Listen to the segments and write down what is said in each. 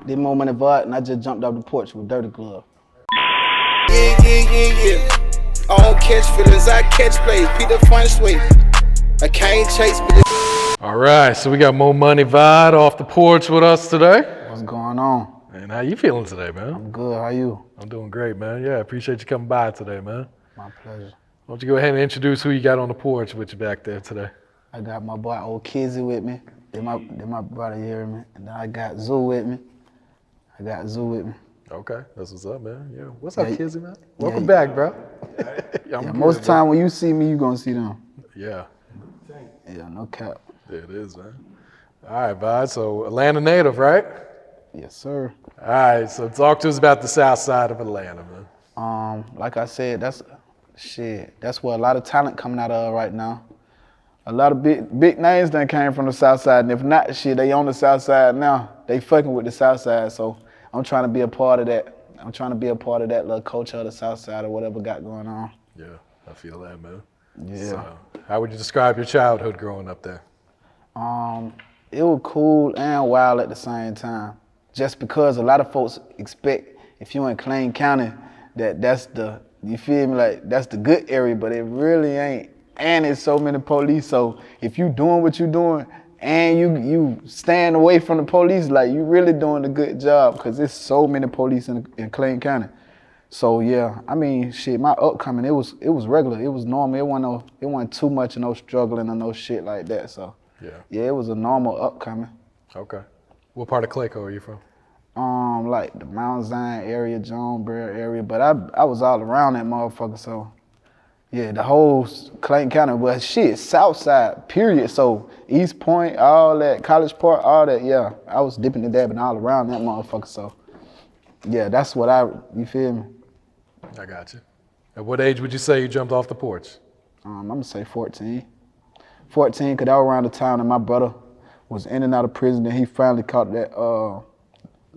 Did MoMoney Vod, and I just jumped off the porch with dirty glove. Yeah. I don't catch feelings, I catch plays. Peter Fun Sway. I can't chase, but All right, so we got MoMoney Vod off the porch with us today. What's going on? And how you feeling today, man? I'm good, how you? I'm doing great, man. Yeah, I appreciate you coming by today, man. My pleasure. Why don't you go ahead and introduce who you got on the porch with you back there today? I got my boy Old Kizzy with me. Then my brother, you hear me? And then I got Zoo with me. Okay, that's what's up, man. Yeah, what's up, Kizzy, man? Yeah, Welcome back, bro. Most of the time when you see me, you gonna see them. Yeah. Yeah, no cap. Yeah, it is, man. All right, Vod, so Atlanta native, right? Yes, sir. All right, so talk to us about the Southside of Atlanta, man. Like I said, that's where a lot of talent coming out of right now. A lot of big names done came from the South Side, and if not, they on the South Side now. They fucking with the South Side, so I'm trying to be a part of that. I'm trying to be a part of that little culture of the South Side or whatever got going on. Yeah, I feel that, man. Yeah. So, how would you describe your childhood growing up there? It was cool and wild at the same time. Just because a lot of folks expect if you in Clay County that's the, you feel me, like that's the good area, but it really ain't. And it's so many police, so if you doing what you doing and you staying away from the police, like you really doing a good job, because there's so many police in Clay County. So yeah, I mean, shit, my upcoming, it was regular, it was normal, it wasn't too much of no struggling or no shit like that, so. Yeah, it was a normal upcoming. Okay. What part of Clayco are you from? Like the Mount Zion area, Jonesboro area, but I was all around that motherfucker, so. Yeah, the whole Clayton County, but shit, Southside, period. So East Point, all that, College Park, all that, yeah. I was dipping and dabbing all around that motherfucker, so. Yeah, that's what you feel me? I got you. At what age would you say you jumped off the porch? I'm gonna say 14. 14, because I was around the time that my brother was in and out of prison, and he finally caught that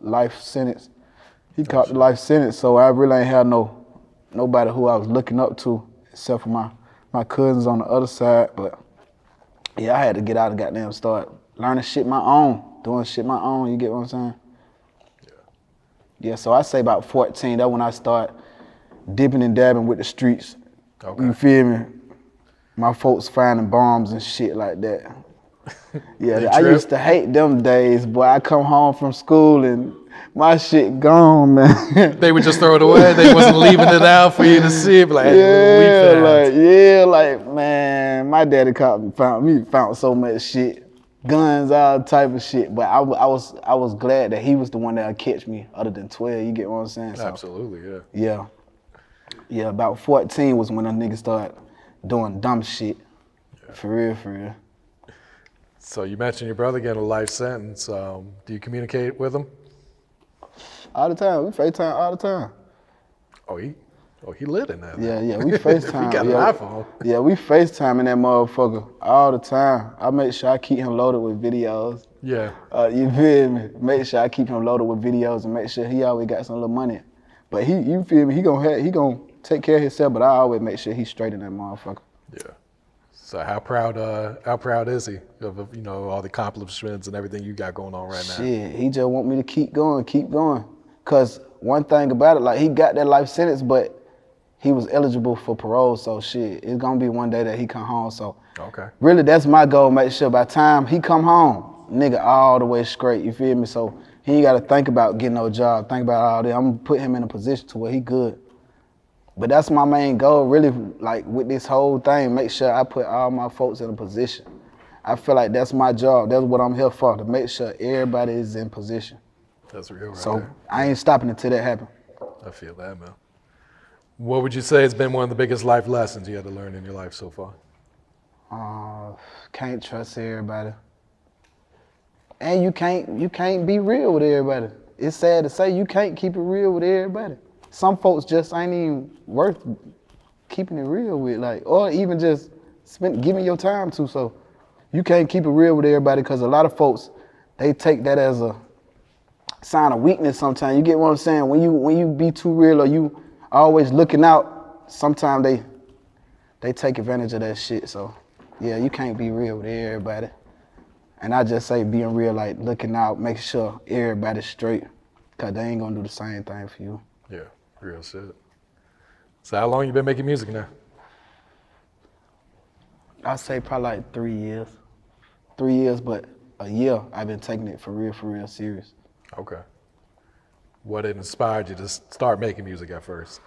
life sentence. He caught the life sentence, so I really ain't had nobody who I was looking up to, except for my cousins on the other side. But yeah, I had to get out and goddamn start learning shit my own, doing shit my own, you get what I'm saying? Yeah, so I say about 14, that's when I start dipping and dabbing with the streets. Okay. You feel me? My folks finding bombs and shit like that. Yeah, I used to hate them days, boy. I come home from school and my shit gone, man. They would just throw it away. They wasn't leaving it out for you to see. Like, like man, my daddy found so much shit, guns, all type of shit. But I was glad that he was the one that would catch me, other than 12. You get what I'm saying? So, absolutely, yeah. Yeah. About 14 was when a nigga started doing dumb shit. Yeah. For real. So you mentioned your brother getting a life sentence. Do you communicate with him? All the time. We FaceTime all the time. Oh, he lit in that. Yeah, we FaceTime. He got an iPhone. Yeah, we FaceTime in that motherfucker all the time. I make sure I keep him loaded with videos. Yeah. You feel me? Make sure I keep him loaded with videos and make sure he always got some little money. But you feel me? He gonna take care of himself, but I always make sure he's straight in that motherfucker. Yeah. So how proud is he of all the accomplishments and everything you got going on right now? Shit, he just want me to keep going. Cause one thing about it, like he got that life sentence, but he was eligible for parole. So shit, it's gonna be one day that he come home. So okay. Really, that's my goal. Make sure by the time he come home, nigga, all the way straight. You feel me? So he ain't gotta think about getting no job. Think about all that. I'm gonna put him in a position to where he good. But that's my main goal, really, like with this whole thing, make sure I put all my folks in a position. I feel like that's my job. That's what I'm here for, to make sure everybody is in position. That's real, right? So there. I ain't stopping until that happens. I feel that, man. What would you say has been one of the biggest life lessons you had to learn in your life so far? Can't trust everybody. And you can't be real with everybody. It's sad to say, you can't keep it real with everybody. Some folks just ain't even worth keeping it real with, like, or even just giving your time to. So you can't keep it real with everybody, because a lot of folks, they take that as a sign of weakness sometimes. You get what I'm saying? When you be too real or you always looking out, sometimes they take advantage of that shit. So yeah, you can't be real with everybody. And I just say being real, like looking out, making sure everybody's straight, cause they ain't gonna do the same thing for you. Yeah, real shit. So how long you been making music now? I'd say probably like 3 years. 3 years, but a year I've been taking it for real serious. Okay. What inspired you to start making music at first?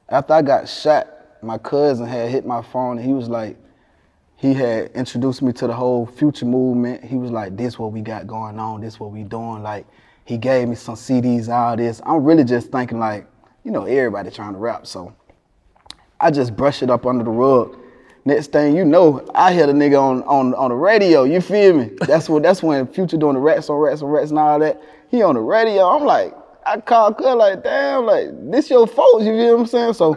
After I got shot, my cousin had hit my phone and he was like, he had introduced me to the whole Future movement. He was like, this what we got going on, this what we doing. Like, he gave me some CDs, all this. I'm really just thinking like, you know, everybody trying to rap, so I just brush it up under the rug. Next thing you know, I hear the nigga on the radio, you feel me? That's when Future doing the rats and all that. He on the radio, I'm like, I called cuz like, damn, like, this your folks, you feel what I'm saying? So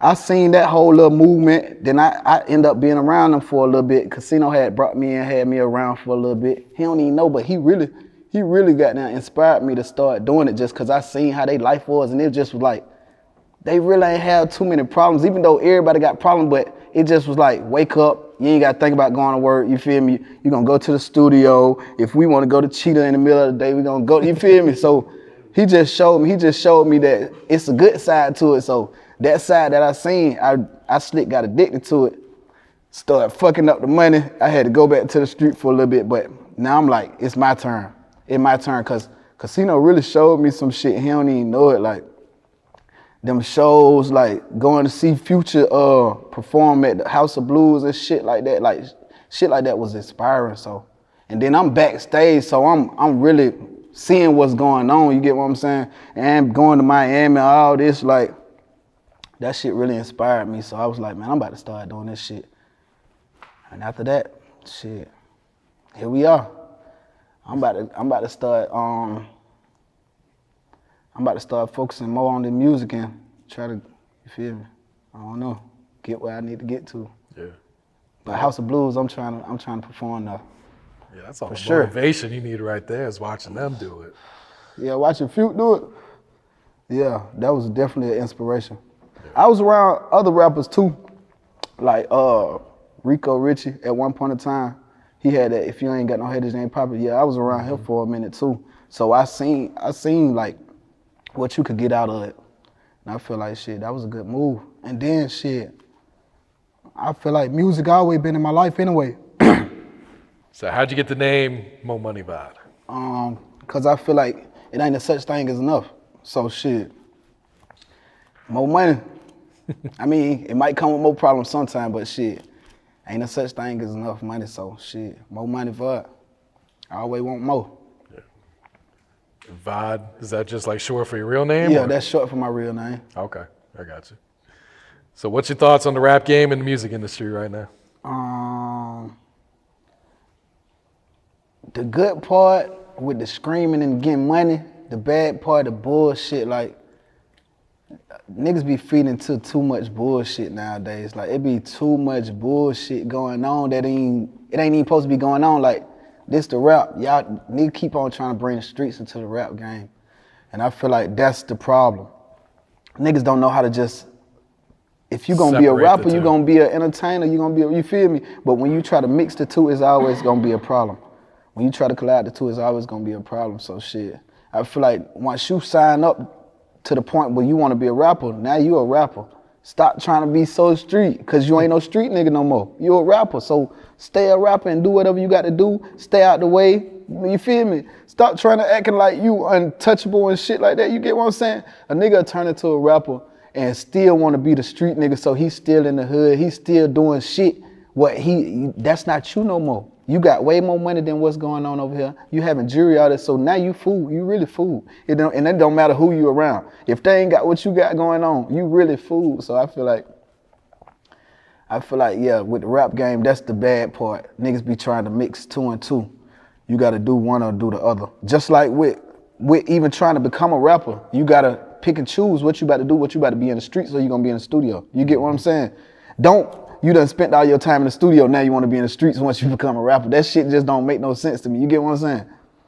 I seen that whole little movement. Then I end up being around them for a little bit. Casino had brought me in, had me around for a little bit. He don't even know, but he really got down, inspired me to start doing it just because I seen how they life was. And it just was like, they really ain't have too many problems, even though everybody got problems, but it just was like, wake up, you ain't got to think about going to work, you feel me? You're going to go to the studio. If we want to go to Cheetah in the middle of the day, we're going to go, you feel me? So he just showed me that it's a good side to it. So that side that I seen, I slick got addicted to it, started fucking up the money. I had to go back to the street for a little bit, but now I'm like, it's my turn. It's my turn, because Casino really showed me some shit. He don't even know it. Like, them shows, like going to see Future perform at the House of Blues and shit like that. Like, shit like that was inspiring. So, and then I'm backstage, so I'm really seeing what's going on. You get what I'm saying? And going to Miami, all this, like, that shit really inspired me. So I was like, man, I'm about to start doing this shit. And after that, shit, here we are. I'm about to start focusing more on the music and try to, you feel me? I don't know, get where I need to get to. Yeah. But House of Blues, I'm trying to perform now. Yeah, that's all the sure. motivation you need right there is watching them do it. Yeah, watching Future do it. Yeah, that was definitely an inspiration. Yeah. I was around other rappers too, like Rico Richie at one point in time. He had that, if you ain't got no haters, you ain't poppin'. Yeah, I was around him for a minute too. So I seen like what you could get out of it. And I feel like shit, that was a good move. And then shit, I feel like music always been in my life anyway. So how'd you get the name MoMoney Vod? Cause I feel like it ain't a such thing as enough. So shit, more money. I mean, it might come with more problems sometime, but shit, ain't a such thing as enough money. So shit, MoMoney Vod. I always want more. Vod, is that just like short for your real name? Yeah, or? That's short for my real name. Okay, I got you. So what's your thoughts on the rap game and the music industry right now? The good part with the screaming and getting money, the bad part, the bullshit, like, niggas be feeding to too much bullshit nowadays. Like, it be too much bullshit going on that it ain't even supposed to be going on. Like, this the rap. Y'all niggas keep on trying to bring the streets into the rap game. And I feel like that's the problem. Niggas don't know how to just, if you gonna be a rapper, you gonna be an entertainer, you gonna be, you feel me? But when you try to mix the two, it's always gonna be a problem. When you try to collide the two, it's always gonna be a problem. So shit, I feel like once you sign up to the point where you wanna be a rapper, now you a rapper. Stop trying to be so street, cause you ain't no street nigga no more. You a rapper, so stay a rapper and do whatever you got to do. Stay out the way, you feel me? Stop trying to acting like you untouchable and shit like that. You get what I'm saying? A nigga turn into a rapper and still want to be the street nigga, so he's still in the hood. He's still doing shit. That's not you no more. You got way more money than what's going on over here. You having jury out there, so now you fool. You really fool. And it don't matter who you around. If they ain't got what you got going on, you really fool. So I feel like, yeah, with the rap game, that's the bad part. Niggas be trying to mix two and two. You gotta do one or do the other. Just like with even trying to become a rapper, you gotta pick and choose what you about to do, what you about to be in the streets, or you gonna be in the studio. You get what I'm saying? You done spent all your time in the studio, now you wanna be in the streets once you become a rapper. That shit just don't make no sense to me. You get what I'm saying?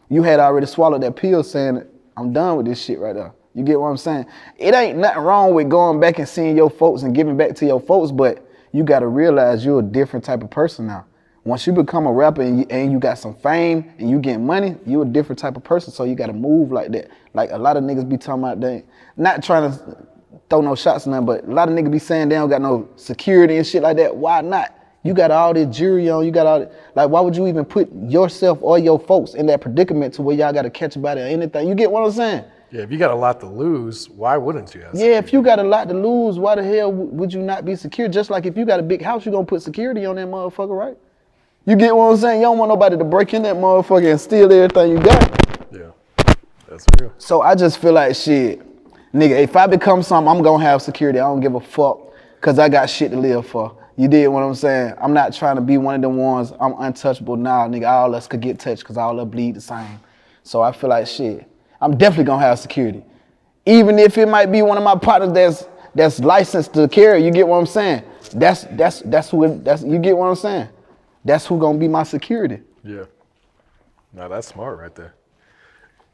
You had already swallowed that pill saying, I'm done with this shit right now. You get what I'm saying? It ain't nothing wrong with going back and seeing your folks and giving back to your folks, but you got to realize you're a different type of person now. Once you become a rapper and you got some fame and you get money, you're a different type of person, so you got to move like that. Like a lot of niggas be talking about they not trying to throw no shots or nothing, but a lot of niggas be saying they don't got no security and shit like that. Why not? You got all this jury on, you got all that. Like, why would you even put yourself or your folks in that predicament to where y'all got to catch about it or anything? You get what I'm saying? Yeah, if you got a lot to lose, why wouldn't you? Yeah, if you got a lot to lose, why the hell would you not be secure? Just like if you got a big house, you gonna put security on that motherfucker, right? You get what I'm saying? You don't want nobody to break in that motherfucker and steal everything you got. Yeah, that's real. So I just feel like shit, nigga, if I become something, I'm gonna have security. I don't give a fuck, cause I got shit to live for. You did what I'm saying? I'm not trying to be one of them ones, I'm untouchable now, nigga. All us could get touched cause all us bleed the same. So I feel like shit, I'm definitely gonna have security. Even if it might be one of my partners that's licensed to carry, you get what I'm saying? That's you get what I'm saying? That's who gonna be my security. Yeah. Now that's smart right there.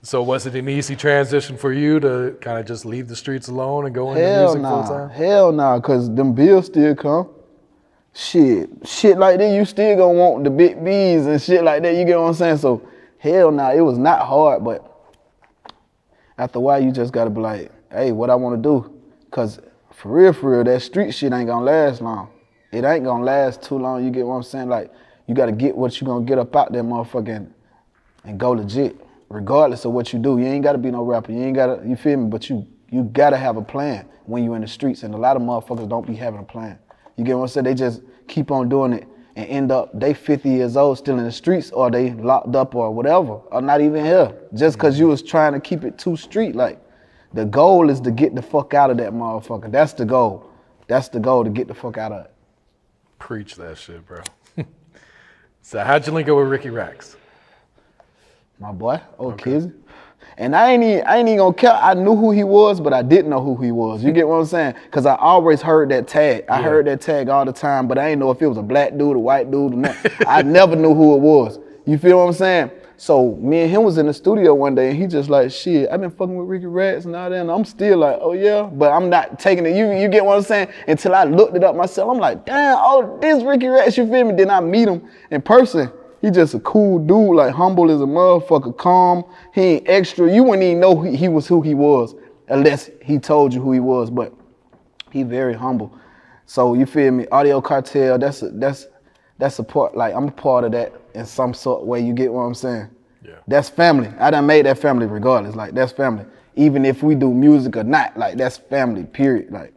So was it an easy transition for you to kind of just leave the streets alone and go into music full time? Hell nah, cause them bills still come. Shit like that, you still gonna want the big B's and shit like that, you get what I'm saying? So hell nah, it was not hard, but after a while you just gotta be like, hey, what I wanna do? Cause for real, that street shit ain't gonna last long. It ain't gonna last too long, you get what I'm saying? Like, you gotta get what you gonna get up out there motherfucker and go legit. Regardless of what you do, you ain't gotta be no rapper, you ain't gotta, you feel me? But you gotta have a plan when you in the streets, and a lot of motherfuckers don't be having a plan. You get what I'm saying? They just keep on doing it and end up, they 50 years old still in the streets, or they locked up or whatever, or not even here. Just cause you was trying to keep it too street. Like, the goal is to get the fuck out of that motherfucker. That's the goal. That's the goal, to get the fuck out of it. Preach that shit, bro. So how'd you link up with Ricky Rax? My boy, Kizzy. And I ain't even gonna count. I knew who he was, but I didn't know who he was. You get what I'm saying? Cause I always heard that tag. I heard that tag all the time, but I didn't know if it was a black dude, a white dude, or not. I never knew who it was. You feel what I'm saying? So me and him was in the studio one day, and he just like, shit, I've been fucking with Ricky Rax and all that, and I'm still like, oh yeah, but I'm not taking it. You get what I'm saying? Until I looked it up myself, I'm like, damn, oh, this Ricky Rax, you feel me? Then I meet him in person. He just a cool dude, like humble as a motherfucker, calm. He ain't extra. You wouldn't even know he was who he was unless he told you who he was, but he very humble. So you feel me? Audio Cartel, that's a part, like I'm a part of that in some sort of way, you get what I'm saying? Yeah. That's family. I done made that family regardless, like that's family. Even if we do music or not, like that's family, period. Like,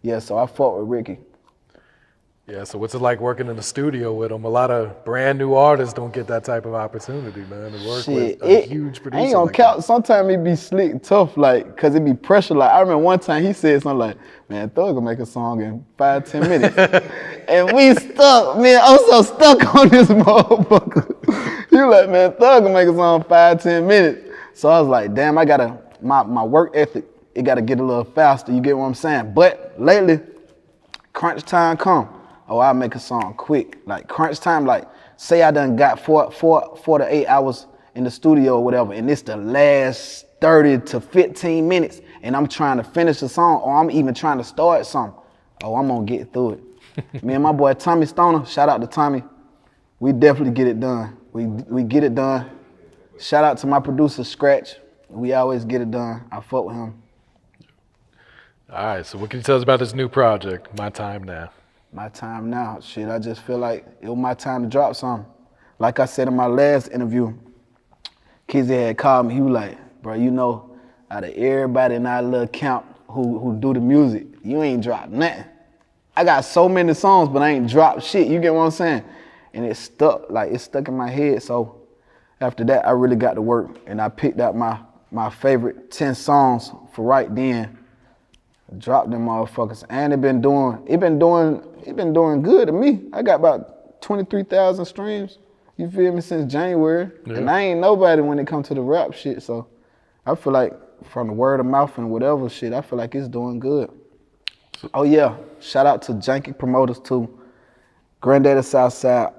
yeah, so I fought with Ricky. Yeah, so what's it like working in the studio with him? A lot of brand new artists don't get that type of opportunity, man, to work with a huge producer. I ain't gonna count. Sometimes it be slick tough, like, cause it be pressure. Like, I remember one time he said something like, man, Thug will make a song in 5-10 minutes. And we stuck, man, I'm so stuck on this motherfucker. He like, man, Thug will make a song in 5-10 minutes. So I was like, damn, I gotta, my work ethic, it gotta get a little faster, you get what I'm saying? But lately, crunch time come. Oh, I'll make a song quick. Like crunch time, like say I done got 4 to 8 hours in the studio or whatever, and it's the last 30 to 15 minutes, and I'm trying to finish the song, or I'm even trying to start something. Oh, I'm gonna get through it. Me and my boy Tommy Stoner, shout out to Tommy. We definitely get it done. We get it done. Shout out to my producer Scratch. We always get it done. I fuck with him. All right, so what can you tell us about this new project, My Time Now? My time now. Shit, I just feel like it was my time to drop something. Like I said in my last interview, Kizzy had called me. He was like, bro, you know, out of everybody in our little camp who do the music, you ain't dropped nothing. I got so many songs, but I ain't dropped shit. You get what I'm saying? And it stuck, like it stuck in my head. So after that, I really got to work, and I picked out my favorite 10 songs for right then. Drop them motherfuckers, and it been doing good to me. I got about 23,000 streams. You feel me, since January, and I ain't nobody when it comes to the rap shit. So I feel like from the word of mouth and whatever shit, I feel like it's doing good. Oh yeah, shout out to Janky Promoters too, Granddaddy Southside,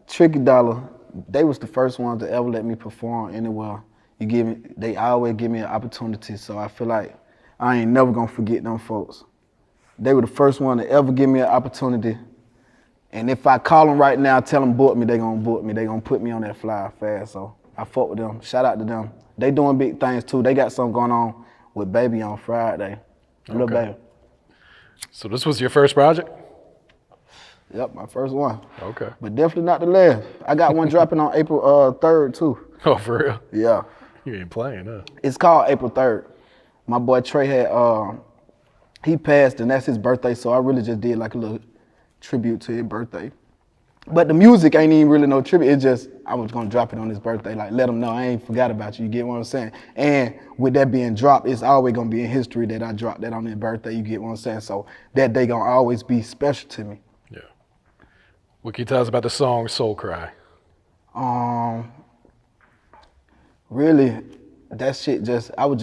Tricky Dollar. They was the first ones to ever let me perform anywhere They always give me an opportunity. So I feel like I ain't never gonna forget them folks. They were the first one to ever give me an opportunity. And if I call them right now, tell them book me, they gonna book me. They gonna put me on that flyer fast. So I fuck with them. Shout out to them. They doing big things too. They got something going on with Baby on Friday. Little Baby. So this was your first project? Yep, my first one. Okay. But definitely not the last. I got one dropping on April 3rd too. Oh, for real? Yeah. You ain't playing, huh? It's called April 3rd. My boy Trey had, he passed and that's his birthday, so I really just did like a little tribute to his birthday. But the music ain't even really no tribute, it's just, I was gonna drop it on his birthday, like let him know I ain't forgot about you get what I'm saying? And with that being dropped, it's always gonna be in history that I dropped that on his birthday, you get what I'm saying? So that day gonna always be special to me. Yeah. What can you tell us about the song Soul Cry? Really, that shit I was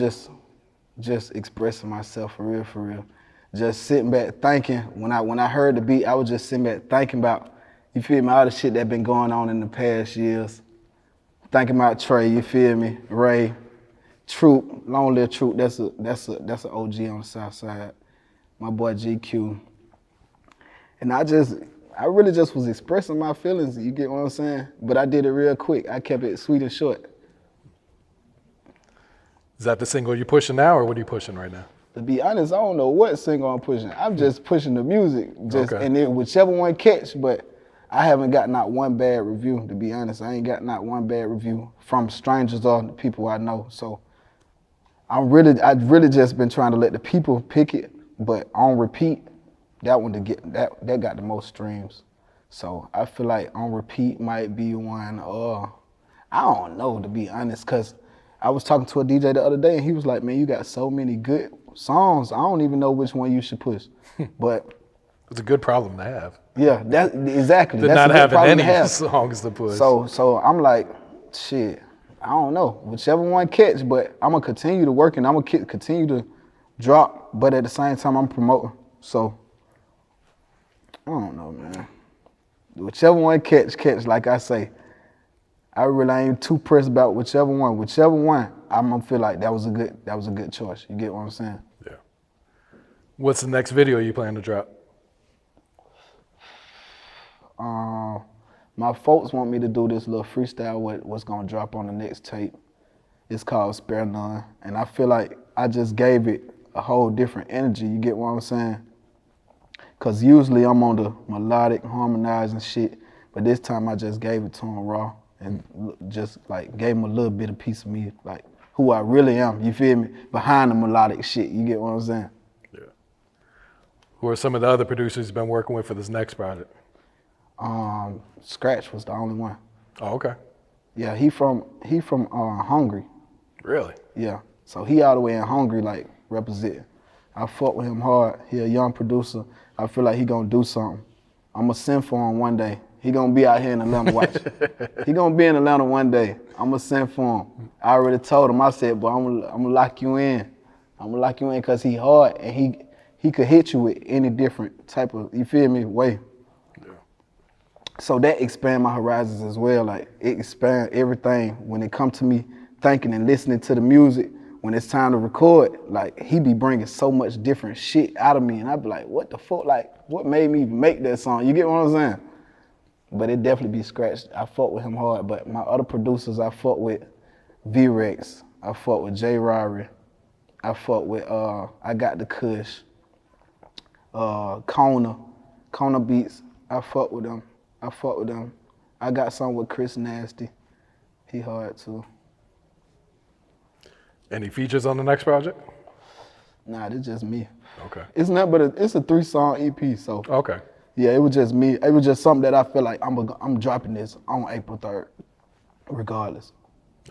just expressing myself for real. Just sitting back thinking, when I heard the beat, I was just sitting back thinking about, you feel me, all the shit that been going on in the past years. Thinking about Trey, you feel me, Ray, Troop, Long Live Troop, that's a OG on the South Side. My boy GQ. And I really just was expressing my feelings, you get what I'm saying? But I did it real quick. I kept it sweet and short. Is that the single you're pushing now, or what are you pushing right now? To be honest, I don't know what single I'm pushing. I'm just pushing the music, and then whichever one catch, but I haven't got not one bad review, to be honest. I ain't got not one bad review from strangers or the people I know. So I've really just been trying to let the people pick it, but on repeat, that one that got the most streams. So I feel like on repeat might be one, I don't know, to be honest, because I was talking to a DJ the other day and he was like, man, you got so many good songs. I don't even know which one you should push. But it's a good problem to have. Yeah, exactly. To not having any songs to push. So I'm like, shit, I don't know. Whichever one catch, but I'm gonna continue to work and I'm gonna continue to drop, but at the same time I'm promoting. So I don't know, man. Whichever one catch, like I say. I really ain't too pressed about whichever one. Whichever one, I'm gonna feel like that was a good choice. You get what I'm saying? Yeah. What's the next video you plan to drop? My folks want me to do this little freestyle what's gonna drop on the next tape. It's called Spare None. And I feel like I just gave it a whole different energy. You get what I'm saying? Cause usually I'm on the melodic, harmonizing shit, but this time I just gave it to him raw. And just like gave him a little bit of piece of me, like who I really am, you feel me? Behind the melodic shit, you get what I'm saying? Yeah. Who are some of the other producers you've been working with for this next project? Scratch was the only one. Oh, okay. Yeah, he from Hungary. Really? Yeah, so he all the way in Hungary, like representing. I fuck with him hard. He a young producer. I feel like he gonna do something. I'm gonna send for him one day. He gonna be out here in Atlanta, watch. He gonna be in Atlanta one day. I'm gonna send for him. I already told him, I said, boy, I'm gonna lock you in. I'm gonna lock you in because he hard and he could hit you with any different type of, you feel me, way. Yeah. So that expand my horizons as well. Like it expand everything when it come to me thinking and listening to the music. When it's time to record, like he be bringing so much different shit out of me and I be like, what the fuck, like what made me make that song? You get what I'm saying? But it definitely be Scratched. I fuck with him hard, but my other producers, I fuck with V-Rex, I fuck with J. Rari, I fuck with, I Got the Kush, Kona Beats, I fuck with them. I got some with Chris Nasty, he hard too. Any features on the next project? Nah, it's just me. Okay. It's not, but it's a 3-song EP, so. Okay. Yeah, it was just me. It was just something that I feel like I'm dropping this on April 3rd, regardless.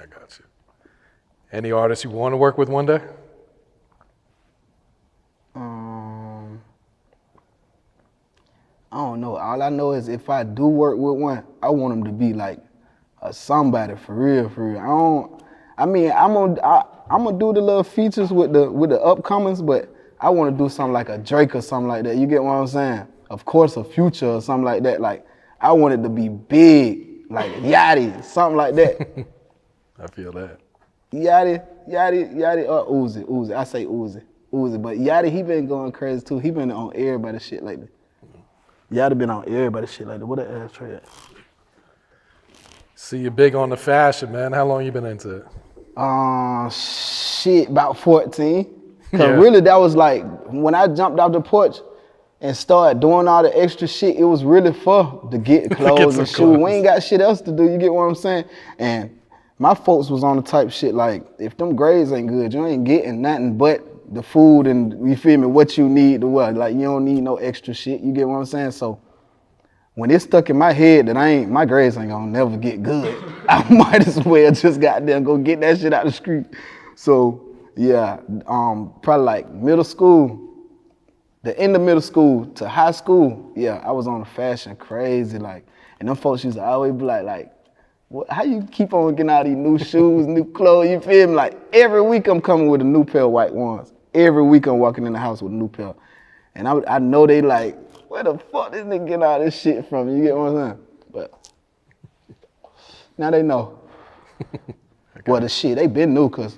I got you. Any artists you want to work with one day? I don't know. All I know is if I do work with one, I want them to be like a somebody for real, for real. I'm gonna do the little features with the upcomings, but I want to do something like a Drake or something like that. You get what I'm saying? Of course, a Future or something like that. Like, I want it to be big, like Yachty, something like that. I feel that. Yachty, Uzi. I say Uzi, but Yachty, he been going crazy too. He been on everybody's shit lately. Yachty been on everybody's shit lately. What the ashtray at? See, you're big on the fashion, man. How long you been into it? Shit, about 14. Cause Yeah. really that was like, when I jumped off the porch and started doing all the extra shit, it was really for to get clothes and shoes. clothes. We ain't got shit else to do, you get what I'm saying? And my folks was on the type shit like, if them grades ain't good, you ain't getting nothing but the food and, you feel me, what you need to what. Like, you don't need no extra shit, you get what I'm saying? So when it stuck in my head that my grades ain't gonna never get good, I might as well just goddamn go get that shit out the street. So yeah, probably like middle school, the end of middle school to high school, yeah, I was on the fashion crazy, like, and them folks used to always be like, what, how you keep on getting all these new shoes, new clothes, you feel me? Like, every week I'm coming with a new pair of white ones. Every week I'm walking in the house with a new pair. And I know they like, where the fuck this nigga getting all this shit from? You get what I'm saying? But now they know. Well, the shit, they been new, cause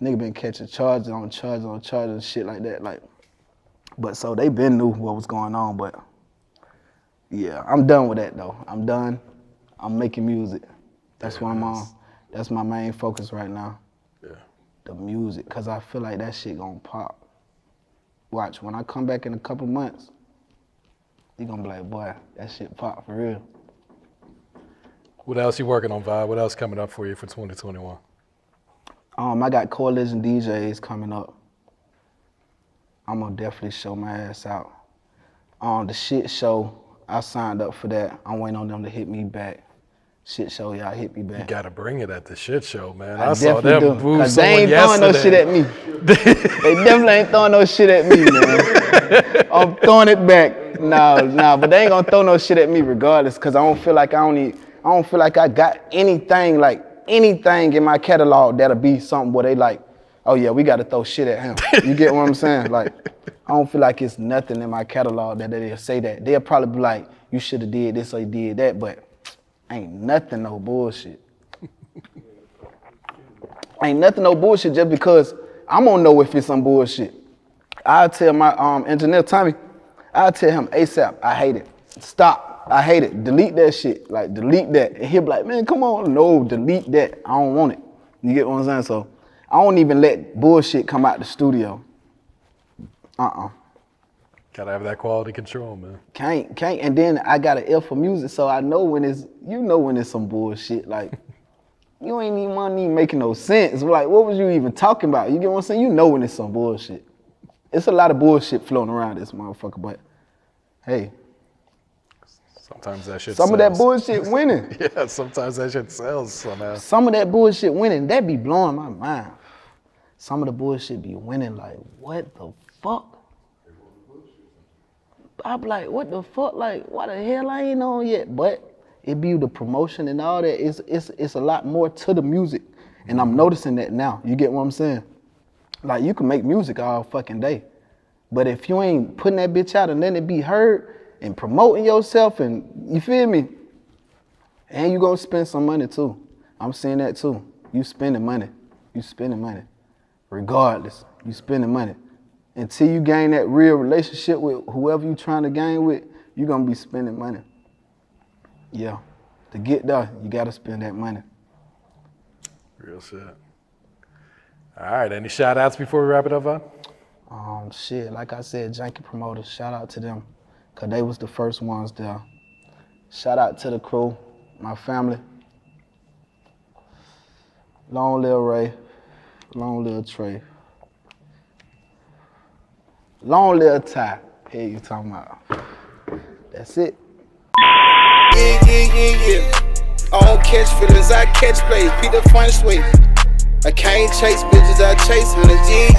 nigga been catching charges on charges and shit like that. Like, but so they been knew what was going on, but yeah, I'm done with that though. I'm done. I'm making music. That's what I'm on. That's my main focus right now. Yeah. The music, cause I feel like that shit gonna pop. Watch, when I come back in a couple months, you gonna be like, boy, that shit pop for real. What else you working on, Vod? What else coming up for you for 2021? I got Coalition DJs coming up. I'm gonna definitely show my ass out. The shit show, I signed up for that. I'm waiting on them to hit me back. Shit show, y'all hit me back. You gotta bring it at the shit show, man. I saw definitely them do, boo cause they someone ain't throwing no shit yesterday. at me. They definitely ain't throwing no shit at me, man. I'm throwing it back. Nah, but they ain't gonna throw no shit at me regardless, cause I don't feel like I got anything in my catalog that'll be something where they like, oh yeah, we gotta throw shit at him. You get what I'm saying? Like, I don't feel like it's nothing in my catalog that they'll say that. They'll probably be like, you should have did this or you did that, but ain't nothing no bullshit. Ain't nothing no bullshit just because I'm gonna know if it's some bullshit. I'll tell my engineer, Tommy, I'll tell him ASAP, I hate it. Stop, I hate it. Delete that shit, like delete that. And he'll be like, man, come on, no, delete that. I don't want it. You get what I'm saying? So I don't even let bullshit come out the studio. Gotta have that quality control, man. Can't. And then I got an ear for music, so I know when it's some bullshit. Like, you ain't even making no sense. Like, what was you even talking about? You get what I'm saying? You know when it's some bullshit. It's a lot of bullshit floating around this motherfucker, but hey. Sometimes that shit Some sells. of that bullshit winning. Yeah, sometimes that shit sells somehow. Some of that bullshit winning, that be blowing my mind. Some of the bullshit be winning, like, what the fuck? I be like, what the fuck? Like, why the hell I ain't on yet? But it be the promotion and all that. It's a lot more to the music. And I'm noticing that now. You get what I'm saying? Like, you can make music all fucking day. But if you ain't putting that bitch out and letting it be heard and promoting yourself and, you feel me? And you gonna spend some money too. I'm seeing that too. You spending money. Regardless, you spending money. Until you gain that real relationship with whoever you trying to gain with, you gonna be spending money. Yeah, to get there, you gotta spend that money. Real shit. All right, any shout outs before we wrap it up, Vod? Shit, like I said, Janky Promoters, shout out to them, cause they was the first ones there. Shout out to the crew, my family. Long live Ray, long live Trey. Long live Ty. Hey, you talking about? That's it. Yeah. I don't catch feelings, I catch plays. Peter Fun Sway. I can't chase bitches, I chase feelings. Yeah.